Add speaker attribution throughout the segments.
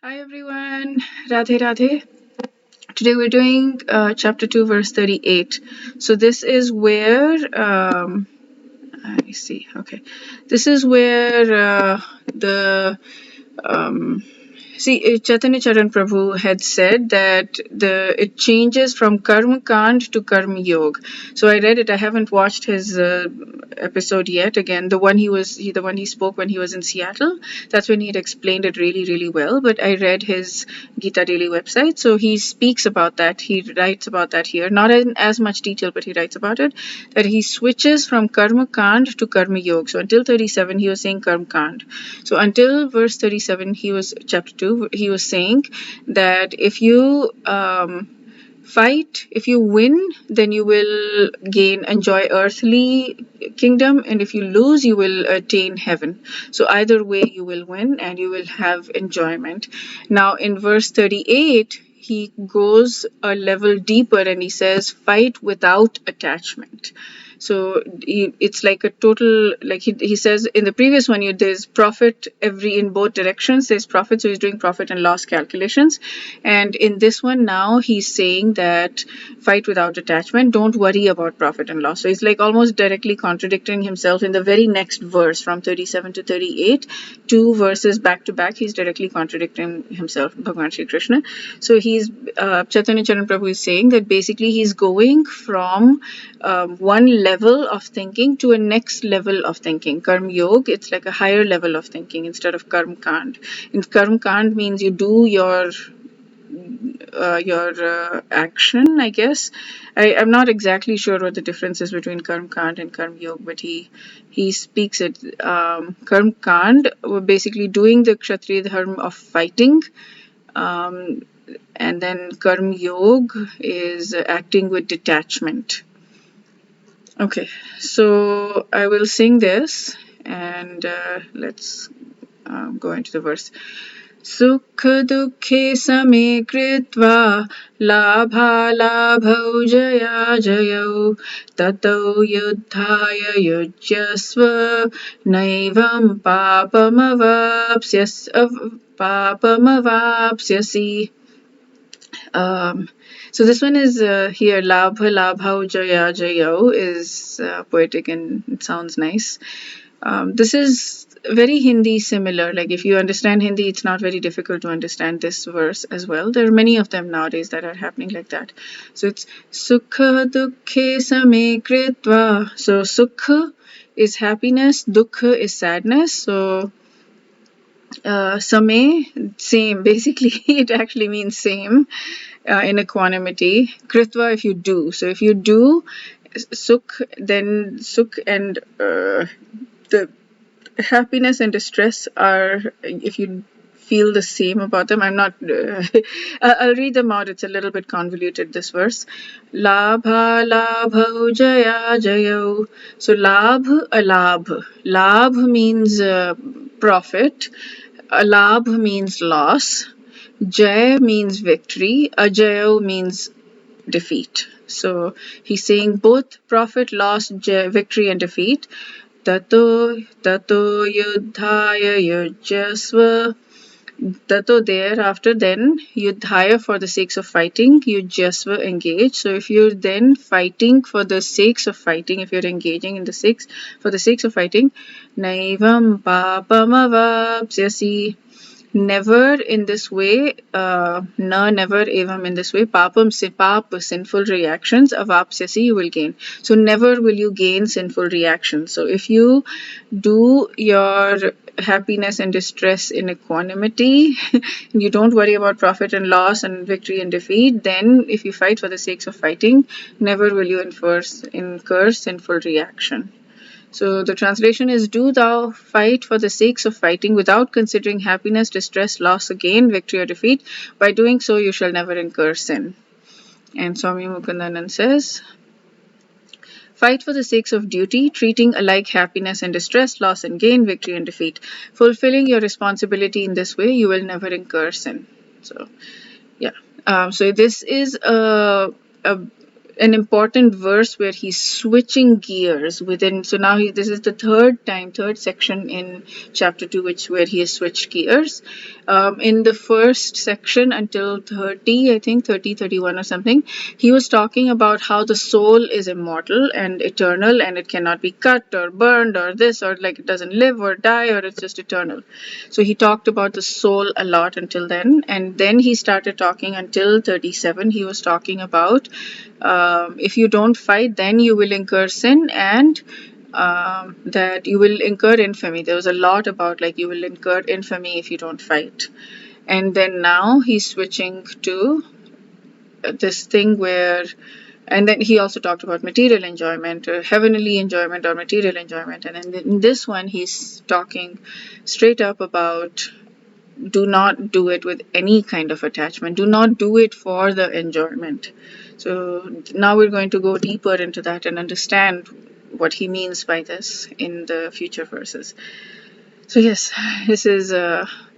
Speaker 1: Hi everyone, Radhe Radhe. Today we're doing chapter 2, verse 38. So this is where, I see, okay. This is where the Chaitanya Charan Prabhu had said that it changes from Karma Kand to Karma Yog. So I read it. I haven't watched his episode yet. Again, the one he spoke when he was in Seattle. That's when he had explained it really, really well. But I read his Gita Daily website, so he speaks about that. He writes about that here, not in as much detail, but he writes about it. That he switches from Karma Kand to Karma Yog. So until 37, he was saying Karma Kand. So until verse 37, chapter 2, he was saying that if you fight, if you win, then you will enjoy earthly kingdom, and if you lose, you will attain heaven. So either way, you will win and you will have enjoyment. Now in verse 38, he goes a level deeper and he says, fight without attachment. So it's like a total, like he says in the previous one, there's profit in both directions. There's profit, so he's doing profit and loss calculations. And in this one now, he's saying that fight without attachment. Don't worry about profit and loss. So he's like almost directly contradicting himself in the very next verse from 37 to 38. 2 verses back to back, he's directly contradicting himself, Bhagwan Shri Krishna. So Chaitanya Charan Prabhu is saying that basically he's going from one level of thinking to a next level of thinking. Karma Yoga, it's like a higher level of thinking instead of Karma Kand. And Karma Kand means you do your action, I guess. I'm not exactly sure what the difference is between Karma Kand and Karma Yoga, but he speaks it. Karma Kand, basically doing the Kshatriya dharma of fighting. And then Karma Yoga is acting with detachment. Okay, so I will sing this and let's go into the verse. Sukha dukhe same kritva labha labhau jaya jayau tato yuddhaya yujyasva naivam papamavapsyasi. So this one is here, Labha Labhau Jaya Jayau is poetic and it sounds nice. This is very Hindi similar. Like if you understand Hindi, it's not very difficult to understand this verse as well. There are many of them nowadays that are happening like that. So it's Sukha Dukhe Same Kritva. So Sukha is happiness, Dukha is sadness. So Same, same. Basically, it actually means same in equanimity. Kritva, if you do. So if you do sukh, then sukh and the happiness and distress are, if you feel the same about them. I'm not, I'll read them out. It's a little bit convoluted, this verse. Labha labha jaya jayo. So labh, a labh. Labh means profit. Labh means loss. Jay means victory. Ajayo means defeat. So he's saying both profit, loss, victory, and defeat. Tato yuddhaya yujyasva. Tato thereafter, then yuddhaya for the sakes of fighting, yujyasva engage. So if you're then fighting for the sakes of fighting, if you're engaging in for the sakes of fighting, naivam papamavapsyasi. Never in this way, never evam in this way, sinful reactions, avapsyasi, you will gain. So never will you gain sinful reactions. So if you do your happiness and distress in equanimity, you don't worry about profit and loss and victory and defeat, then if you fight for the sakes of fighting, never will you incur sinful reaction. So the translation is, do thou fight for the sakes of fighting without considering happiness, distress, loss, gain, victory or defeat. By doing so, you shall never incur sin. And Swami Mukundanand says, fight for the sakes of duty, treating alike happiness and distress, loss and gain, victory and defeat. Fulfilling your responsibility in this way, you will never incur sin. So, yeah. So this is an important verse where he's switching gears within. So now this is the third section in chapter 2, where he has switched gears. In the first section until 30, I think 30, 31 or something, he was talking about how the soul is immortal and eternal, and it cannot be cut or burned or this, or like it doesn't live or die, or it's just eternal. So he talked about the soul a lot until then, and then he started talking until 37. He was talking about if you don't fight, then you will incur sin, and that you will incur infamy. There was a lot about like you will incur infamy if you don't fight. And then now he's switching to this thing where, and then he also talked about material enjoyment, heavenly enjoyment or material enjoyment. And then in this one, he's talking straight up about do not do it with any kind of attachment. Do not do it for the enjoyment. So now we're going to go deeper into that and understand what he means by this in the future verses. So yes, this is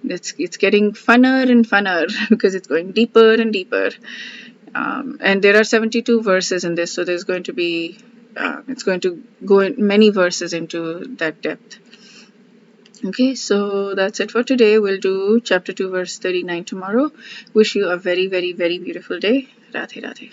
Speaker 1: it's getting funner and funner because it's going deeper and deeper. And there are 72 verses in this, so there's going to be it's going to go in many verses into that depth. Okay, so that's it for today. We'll do chapter 2, verse 39 tomorrow. Wish you a very, very, very beautiful day. Radhe Radhe.